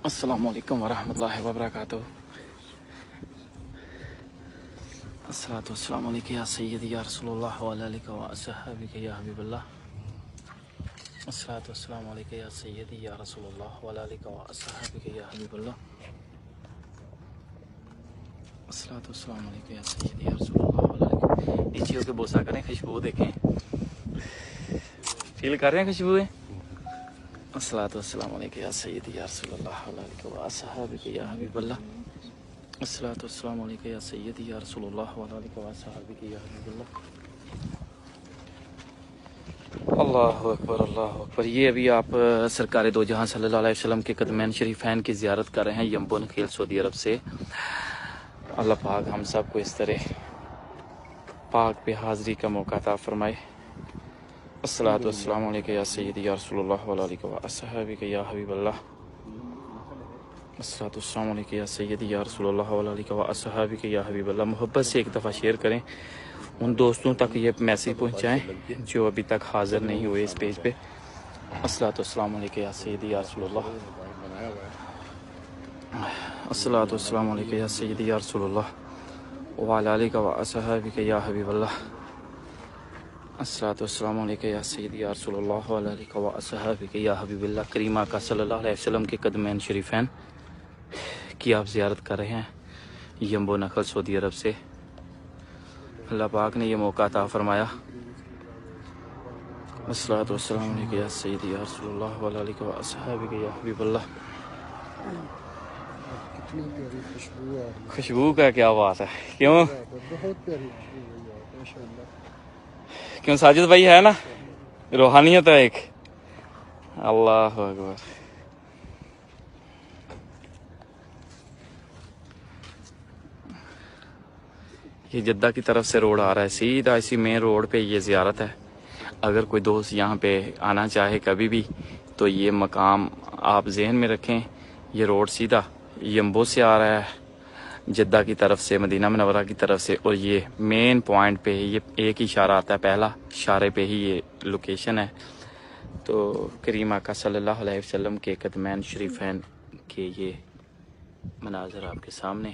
السلام علیکم ورحمۃ اللہ وبرکاتہ. الصلاۃ والسلام علیکم یا سیدی یا رسول اللہ وعلی آلک و اصحابک یا حبیب اللہ. الصلاۃ والسلام علیکم یا سیدی یا رسول اللہ وعلی آلک و اصحابک یا حبیب اللہ. الصلاۃ والسلام علیکم یا سیدی یا رسول اللہ وعلی آلک. نیچے ہو کے بوسا کریں, خوشبو دیکھیں, فیل کر رہے ہیں خوشبو. الصلاۃ والسلام علیکم یا سیدی یا رسول اللہ وعلی آلک و اصحابک یا حبیب اللہ. الصلاۃ والسلام علیکم یا سیدی یا رسول اللہ وعلی آلک و اصحابک یا حبیب اللہ. اللہ اکبر اللہ اکبر. یہ ابھی آپ سرکار دو جہاں صلی اللہ علیہ وسلم کے قدمین شریفین کی زیارت کر رہے ہیں یمبو نخیل سعودی عرب سے. اللہ پاک ہم سب کو اس طرح پاک پہ حاضری کا موقع عطا فرمائے. الصلاۃ والسلام علیکم یا سیدی یا رسول اللہ وعلی آلک و اصحابک یا حبیب اللہ. الصلاۃ والسلام علیکم یا سیدی یا رسول اللہ وعلی آلک و اصحابک یا حبیب اللہ. محبت سے ایک دفعہ شیئر کریں, ان دوستوں تک یہ میسیج پہنچائیں جو ابھی تک حاضر نہیں ہوئے اس پیج پہ. الصلاۃ والسلام علیکم یا سیدی یا رسول اللہ. الصلاۃ والسلام علیکم یا سیدی یا رسول اللہ وعلی آلک و اصحابک یا حبیب اللہ. الصلاۃ والسلام علیکم یا سیدی یا رسول اللہ وعلی آلک و اصحابک یا حبیب اللہ. کریمہ کا صلی اللہ علیہ وسلم کے قدمین شریفین کی آپ زیارت کر رہے ہیں یمبو نخل سعودی عرب سے. اللہ پاک نے یہ موقع عطا فرمایا. الصلاۃ والسلام علیکم یا سیدی یا رسول اللہ وعلی آلک و اصحابک یا حبیب اللہ. کتنی پیاری خوشبو ہے. خوشبو کا کیا بات ہے, کیوں بہت پیاری خوشبو ہے ماشاءاللہ. کیوں ساجد بھائی ہے نا, روحانیت ہے ایک. اللہ اکبر. یہ جدہ کی طرف سے روڈ آ رہا ہے, سیدھا اسی مین روڈ پہ یہ زیارت ہے. اگر کوئی دوست یہاں پہ آنا چاہے کبھی بھی تو یہ مقام آپ ذہن میں رکھیں. یہ روڈ سیدھا یمبو سے آ رہا ہے, جدہ کی طرف سے, مدینہ منورہ کی طرف سے, اور یہ مین پوائنٹ پہ یہ ایک ہی اشارہ آتا ہے, پہلا اشارے پہ ہی یہ لوکیشن ہے. تو کریمہ کا صلی اللہ علیہ وسلم کے قدمین شریفین کے یہ مناظر آپ کے سامنے.